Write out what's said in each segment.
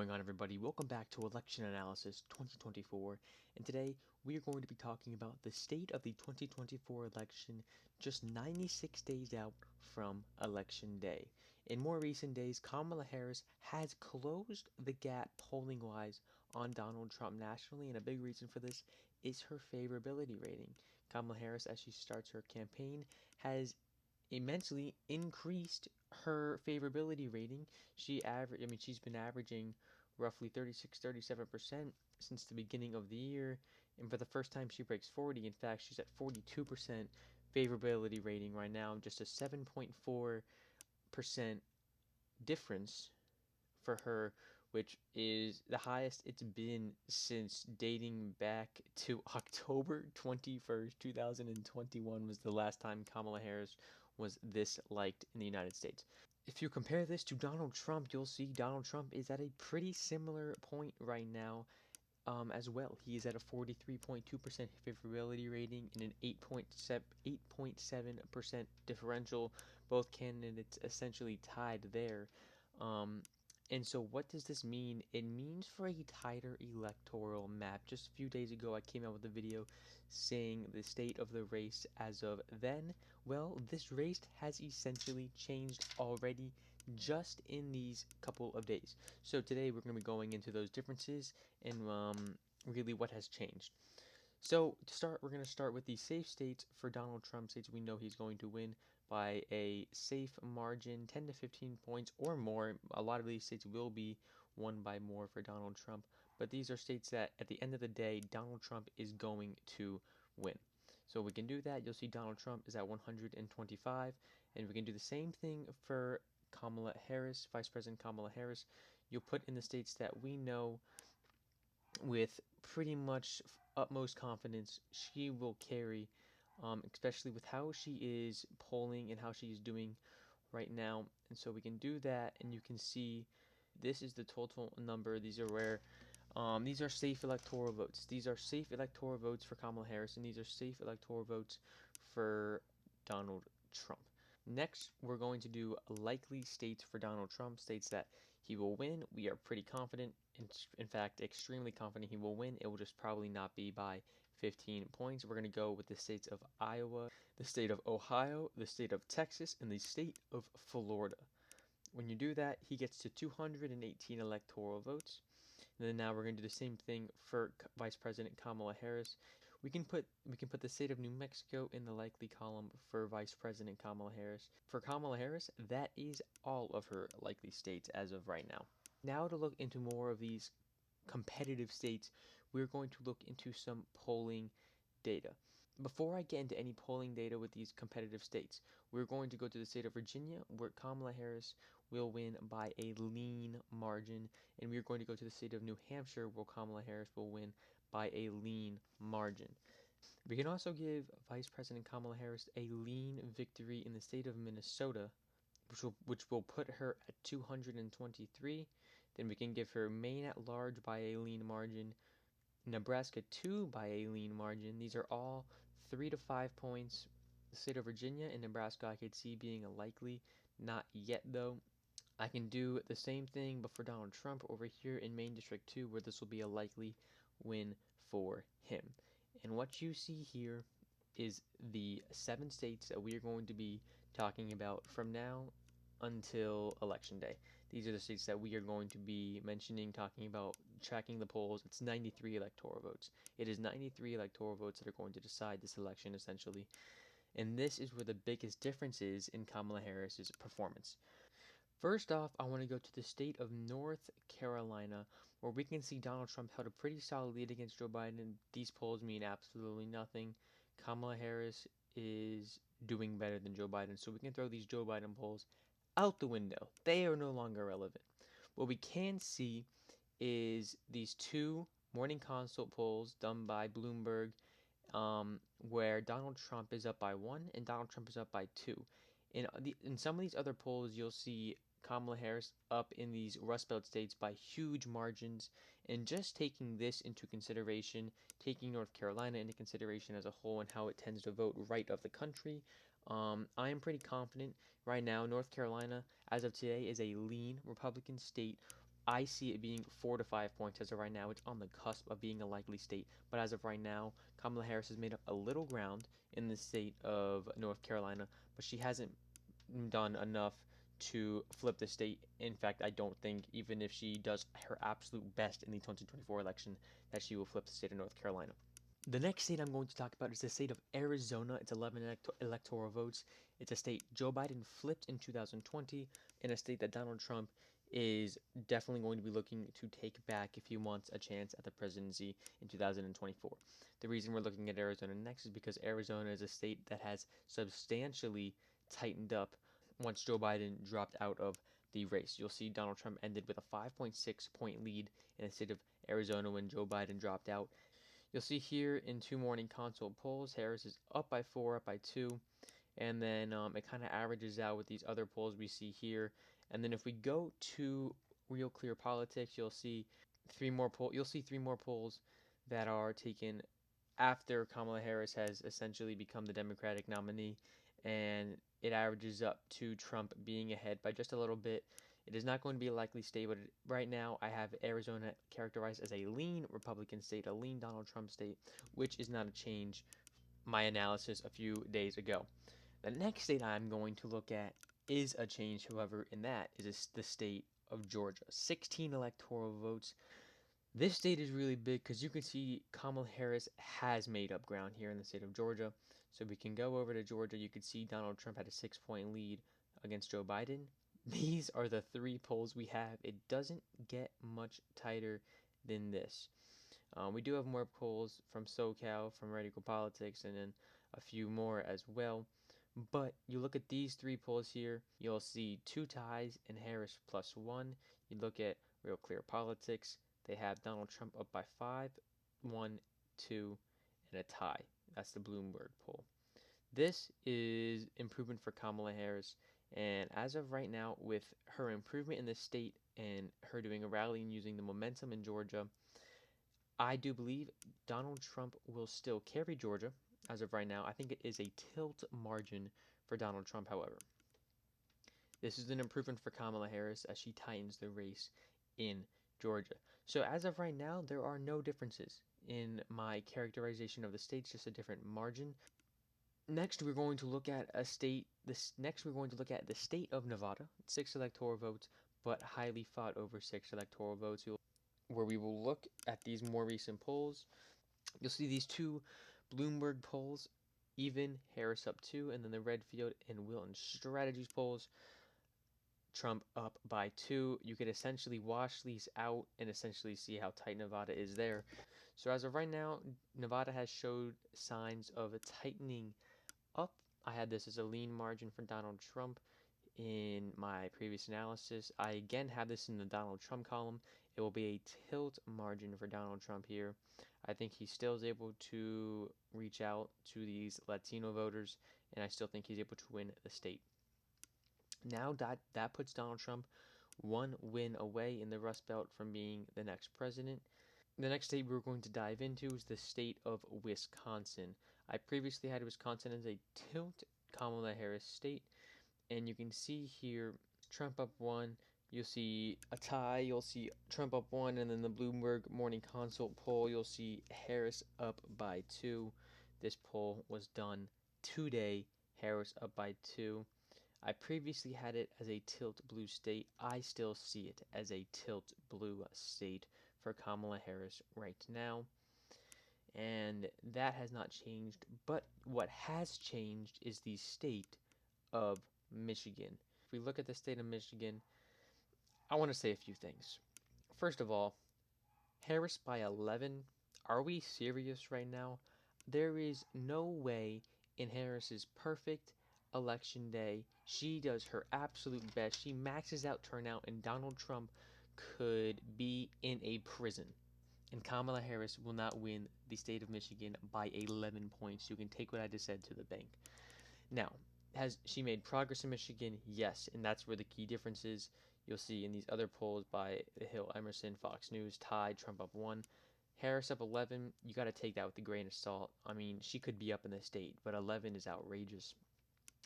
going on, everybody? Welcome back to Election Analysis 2024, and today we are going to be talking about the state of the 2024 election just 96 days out from Election Day. In more recent days, Kamala Harris has closed the gap polling-wise on Donald Trump nationally, and a big reason for this is her favorability rating. Kamala Harris, as she starts her campaign, has immensely increased her favorability rating. She's been averaging roughly 36-37% since the beginning of the year, and for the first time she breaks 40. In fact, she's at 42% favorability rating right now, just a 7.4% difference for her, which is the highest it's been since dating back to October 21st, 2021 was the last time Kamala Harris was this liked in the United States. If you compare this to Donald Trump, you'll see Donald Trump is at a pretty similar point right now as well. He is at a 43.2% favorability rating and an 8.7% differential. Both candidates essentially tied there. And so what does this mean? It means for a tighter electoral map. Just a few days ago, I came out with a video saying the state of the race as of then. Well, this race has essentially changed already just in these couple of days. So today we're going to be going into those differences and really what has changed. So to start, we're going to start with the safe states for Donald Trump, states we know he's going to win by a safe margin, 10 to 15 points or more. A lot of these states will be won by more for Donald Trump, but these are states that at the end of the day, Donald Trump is going to win. So we can do that. You'll see Donald Trump is at 125, and we can do the same thing for Kamala Harris, Vice President Kamala Harris. You'll put in the states that we know with pretty much utmost confidence she will carry, especially with how she is polling and how she is doing right now. And so we can do that, and you can see this is the total number. These are safe electoral votes. These are safe electoral votes for Kamala Harris, and these are safe electoral votes for Donald Trump. Next, we're going to do likely states for Donald Trump, states that he will win. We are pretty confident, in fact, extremely confident he will win. It will just probably not be by 15 points. We're going to go with the states of Iowa, the state of Ohio, the state of Texas, and the state of Florida. When you do that, he gets to 218 electoral votes. And then now we're going to do the same thing for Vice President Kamala Harris. We can put the state of New Mexico in the likely column for Vice President Kamala Harris. For Kamala Harris, that is all of her likely states as of right now. Now to look into more of these competitive states, we're going to look into some polling data. Before I get into any polling data with these competitive states, we're going to go to the state of Virginia, where Kamala Harris will win by a lean margin, and we're going to go to the state of New Hampshire, where Kamala Harris will win by a lean margin. We can also give Vice President Kamala Harris a lean victory in the state of Minnesota, which will put her at 223. Then we can give her Maine at large by a lean margin, Nebraska 2 by a lean margin. These are all 3 to 5 points. The state of Virginia and Nebraska I could see being a likely, not yet though. I can do the same thing but for Donald Trump over here in Maine District 2, where this will be a likely win for him. And what you see here is the 7 states that we are going to be talking about from now until Election Day. These are the states that we are going to be mentioning, talking about, tracking the polls. It's 93 electoral votes. It is 93 electoral votes that are going to decide this election, essentially. And this is where the biggest difference is in Kamala Harris's performance. First off, I want to go to the state of North Carolina, where we can see Donald Trump held a pretty solid lead against Joe Biden. These polls mean absolutely nothing. Kamala Harris is doing better than Joe Biden, so we can throw these Joe Biden polls out the window. They are no longer relevant. What we can see is these 2 morning consult polls done by Bloomberg, where Donald Trump is up by 1 and Donald Trump is up by 2. In some of these other polls, you'll see Kamala Harris up in these Rust Belt states by huge margins. And just taking this into consideration, taking North Carolina into consideration as a whole and how it tends to vote right of the country, I am pretty confident right now North Carolina, as of today, is a lean Republican state. I see it being 4 to 5 points as of right now. It's on the cusp of being a likely state, but as of right now, Kamala Harris has made up a little ground in the state of North Carolina, but she hasn't done enough to flip the state. In fact, I don't think even if she does her absolute best in the 2024 election that she will flip the state of North Carolina. The next state I'm going to talk about is the state of Arizona. It's 11 electoral votes. It's a state Joe Biden flipped in 2020, and a state that Donald Trump is definitely going to be looking to take back if he wants a chance at the presidency in 2024. The reason we're looking at Arizona next is because Arizona is a state that has substantially tightened up once Joe Biden dropped out of the race. You'll see Donald Trump ended with a 5.6 point lead in the state of Arizona when Joe Biden dropped out. You'll see here in 2 morning consult polls, Harris is up by 4, up by 2, and then it kind of averages out with these other polls we see here. And then if we go to Real Clear Politics, you'll see 3 more polls that are taken after Kamala Harris has essentially become the Democratic nominee, and it averages up to Trump being ahead by just a little bit. It is not going to be a likely state, but right now I have Arizona characterized as a lean Republican state, a lean Donald Trump state, which is not a change my analysis a few days ago. The next state I'm going to look at is a change, however, and that is the state of Georgia. 16 electoral votes. This state is really big because you can see Kamala Harris has made up ground here in the state of Georgia. So we can go over to Georgia. You can see Donald Trump had a 6 point lead against Joe Biden. These are the 3 polls we have. It doesn't get much tighter than this. We do have more polls from SoCal, from Radical Politics, and then a few more as well. But you look at these 3 polls here, you'll see 2 ties and Harris +1. You look at Real Clear Politics, they have Donald Trump up by 5, 1, 2, and a tie. That's the Bloomberg poll. This is improvement for Kamala Harris. And as of right now, with her improvement in the state and her doing a rally and using the momentum in Georgia, I do believe Donald Trump will still carry Georgia as of right now. I think it is a tilt margin for Donald Trump, however. This is an improvement for Kamala Harris as she tightens the race in Georgia. So as of right now, there are no differences in my characterization of the states, just a different margin. Next, we're going to look at the state of Nevada. 6 electoral votes, but highly fought over 6 electoral votes, where we will look at these more recent polls. You'll see these 2 Bloomberg polls, even Harris up 2, and then the Redfield and Wilton Strategies polls, Trump up by 2. You could essentially wash these out and essentially see how tight Nevada is there. So as of right now, Nevada has showed signs of a tightening up. I had this as a lean margin for Donald Trump in my previous analysis. I again have this in the Donald Trump column. It will be a tilt margin for Donald Trump here. I think he still is able to reach out to these Latino voters, and I still think he's able to win the state. Now that puts Donald Trump 1 win away in the Rust Belt from being the next president. The next state we're going to dive into is the state of Wisconsin. I previously had Wisconsin as a tilt Kamala Harris state, and you can see here Trump up 1. You'll see a tie. You'll see Trump up 1, and then the Bloomberg Morning Consult poll, you'll see Harris up by 2. This poll was done today. Harris up by 2. I previously had it as a tilt blue state. I still see it as a tilt blue state for Kamala Harris right now. And that has not changed. But what has changed is the state of Michigan. If we look at the state of Michigan, I want to say a few things. First of all, Harris by 11. Are we serious right now? There is no way in Harris's perfect election day she does her absolute best. She maxes out turnout, and Donald Trump could be in a prison. And Kamala Harris will not win the state of Michigan by 11 points. You can take what I just said to the bank. Now, has she made progress in Michigan? Yes, and that's where the key difference is. You'll see in these other polls by The Hill, Emerson, Fox News, tied, Trump up 1. Harris up 11, you got to take that with a grain of salt. I mean, she could be up in the state, but 11 is outrageous.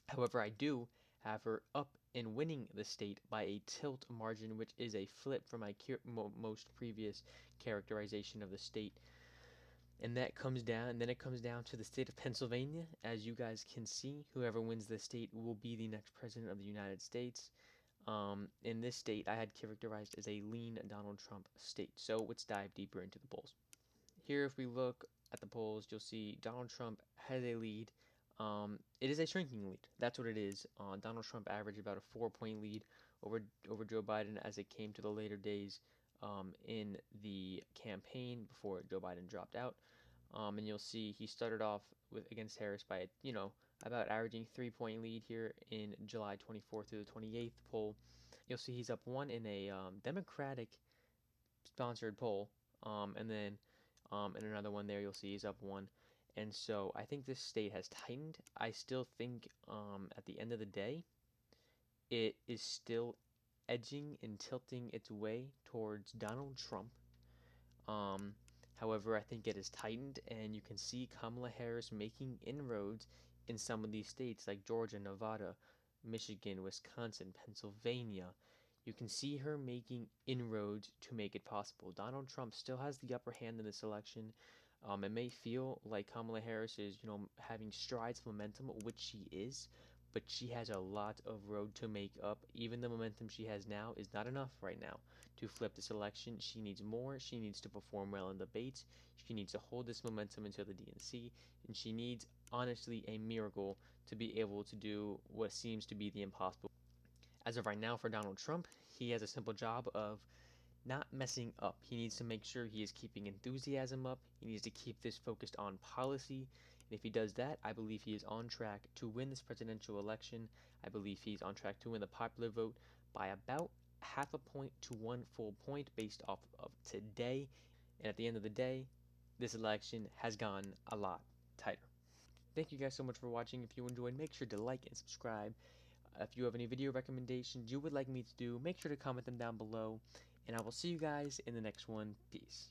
However, I do have her up in winning the state by a tilt margin, which is a flip from my most previous characterization of the state. And that comes down, and then it comes down to the state of Pennsylvania. As you guys can see, whoever wins this state will be the next president of the United States. In this state, I had characterized as a lean Donald Trump state. So let's dive deeper into the polls. Here, if we look at the polls, you'll see Donald Trump has a lead. It is a shrinking lead. That's what it is. Donald Trump averaged about a 4-point lead over Joe Biden as it came to the later days in the campaign before Joe Biden dropped out. And you'll see he started off against Harris by about averaging 3-point lead here in July 24th through the 28th poll. You'll see he's up one in a Democratic sponsored poll, and then in another one there you'll see he's up one. And so I think this state has tightened. I still think at the end of the day, it is still edging and tilting its way towards Donald Trump. However, I think it has tightened, and you can see Kamala Harris making inroads in some of these states like Georgia, Nevada, Michigan, Wisconsin, Pennsylvania. You can see her making inroads to make it possible. Donald Trump still has the upper hand in this election. It may feel like Kamala Harris is, having strides of momentum, which she is, but she has a lot of road to make up. Even the momentum she has now is not enough right now to flip this election. She needs more. She needs to perform well in debates. She needs to hold this momentum until the DNC, and she needs, honestly, a miracle to be able to do what seems to be the impossible. As of right now, for Donald Trump, he has a simple job of not messing up. He needs to make sure he is keeping enthusiasm up. He needs to keep this focused on policy. And if he does that, I believe he is on track to win this presidential election. I believe he's on track to win the popular vote by about half a point to 1 full point based off of today. And at the end of the day, this election has gone a lot tighter. Thank you guys so much for watching. If you enjoyed, make sure to like and subscribe. If you have any video recommendations you would like me to do, make sure to comment them down below. And I will see you guys in the next one. Peace.